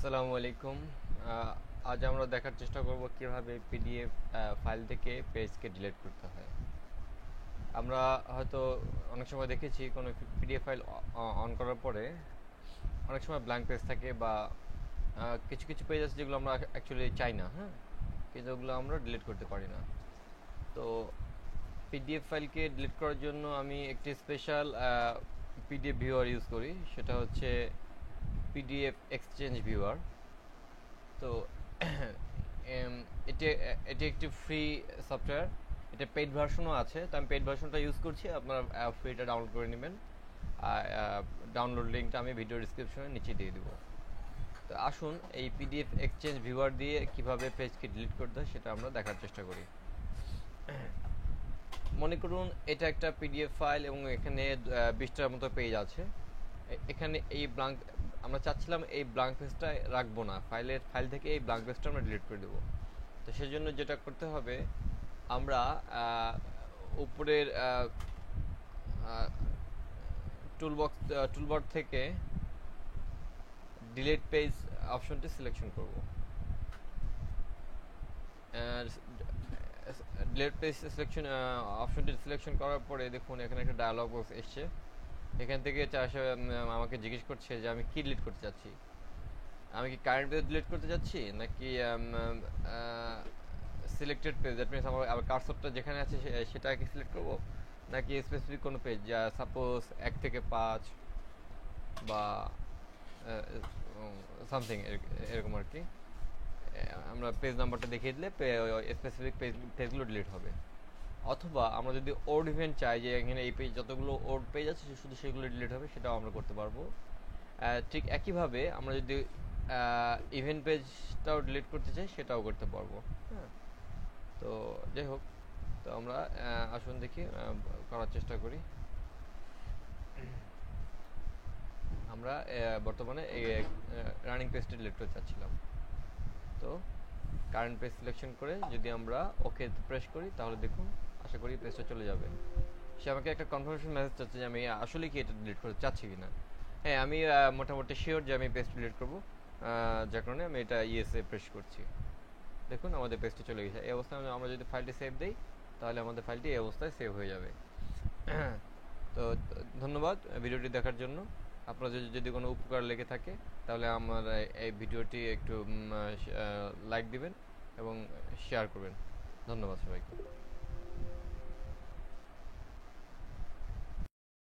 আসসালামু আলাইকুম। আজ আমরা দেখার চেষ্টা করব কিভাবে পিডিএফ ফাইল থেকে পেজকে ডিলিট করতে হয়। আমরা হয়তো অনেক সময় দেখেছি কোনো পিডিএফ ফাইল অন করার পরে অনেক সময় ব্ল্যাঙ্ক পেজ থাকে বা কিছু কিছু পেজ আছে যেগুলো আমরা অ্যাকচুয়ালি চাই না, হ্যাঁ, কিন্তু ওগুলো আমরা ডিলিট করতে পারি না। তো পিডিএফ ফাইলকে ডিলিট করার জন্য আমি একটি স্পেশাল পিডিএফ ভিউয়ার ইউজ করি, সেটা হচ্ছে পিডিএফ এক্সচেঞ্জ ভিউয়ার। তো এম, এটি এটি একটি ফ্রি সফটওয়্যার। এটা পেইড ভার্সনও আছে, তো আমি পেইড ভার্সনটা ইউজ করছি। আপনারা ফ্রিটা ডাউনলোড করে নেবেন। আর ডাউনলোড লিঙ্কটা আমি ভিডিও ডিসক্রিপশনে নিচে দিয়ে দিব। তো আসুন এই পিডিএফ এক্সচেঞ্জ ভিউয়ার দিয়ে কিভাবে পেজকে ডিলিট করতে হয় সেটা আমরা দেখার চেষ্টা করি। মনে করুন এটা একটা পিডিএফ ফাইল এবং এখানে 20টার মতো পেজ আছে। এখানে এই ব্ল্যাঙ্ক আমরা চাচ্ছিলাম এই ব্ল্যাঙ্ক পেজটা রাখবো না, ফাইল থেকে এই ব্ল্যাঙ্ক পেজটা আমরা ডিলিট করে দেবো। তো সেজন্য যেটা করতে হবে, আমরা উপরের টুলবার থেকে ডিলিট পেজ অপশনটি সিলেকশন করব। ডিলিট পেজ সিলেকশন অপশনটি সিলেকশন করার পরে দেখুন এখানে একটা ডায়ালগ বক্স এসছে। এখান থেকে আমাকে জিজ্ঞেস করছে যে আমি কি ডিলিট করতে চাচ্ছি। আমি কি কারেন্ট পেজ ডিলিট করতে চাচ্ছি, নাকি সিলেক্টেড পেজ, দ্যাট মিনস আমার কার্সরটা যেখানে আছে সেটাকে সিলেক্ট করব, নাকি স্পেসিফিক কোনো পেজ, যা সাপোজ 1 থেকে 5 বা সামথিং এরকম আর কি। আমরা পেজ নাম্বারটা দেখিয়ে দিলে স্পেসিফিক পেজগুলো ডিলিট হবে। অথবা আমরা যদি ওল্ড ইভেন্ট চাই, যে এখানে এই পেজ যতগুলো ওল্ড পেজ আছে শুধু সেগুলো ডিলিট হবে, সেটাও আমরা করতে পারবো। ঠিক একইভাবে আমরা যদি ইভেন্ট পেজটাও ডিলিট করতে চাই সেটাও করতে পারবো। হ্যাঁ, তো যাই হোক, তো আমরা আসুন দেখি করার চেষ্টা করি। আমরা বর্তমানে রানিং পেজটা ডিলিট করতে চাচ্ছিলাম। তো কারেন্ট পেজ সিলেকশন করে যদি আমরা ওকে প্রেস করি তাহলে দেখুন আশা করি পেজটা চলে যাবে। সে আমাকে একটা কনফার্মেশন মেসেজ চাচ্ছে যে আমি আসলে কি এটা ডিলিট করতে চাচ্ছি কিনা। হ্যাঁ, আমি মোটামুটি শিওর যে আমি পেজটা ডিলিট করবো, যার কারণে আমি এটা ইএসএ প্রেস করছি। দেখুন আমাদের পেজটা চলে গেছে। এই অবস্থায় আমরা যদি ফাইলটি সেভ দিই তাহলে আমাদের ফাইলটি এই অবস্থায় সেভ হয়ে যাবে। তো ধন্যবাদ ভিডিওটি দেখার জন্য। আপনার যদি কোনো উপকার লেগে থাকে তাহলে আমার এই ভিডিওটি একটু লাইক দিবেন এবং শেয়ার করবেন। ধন্যবাদ সবাইকে।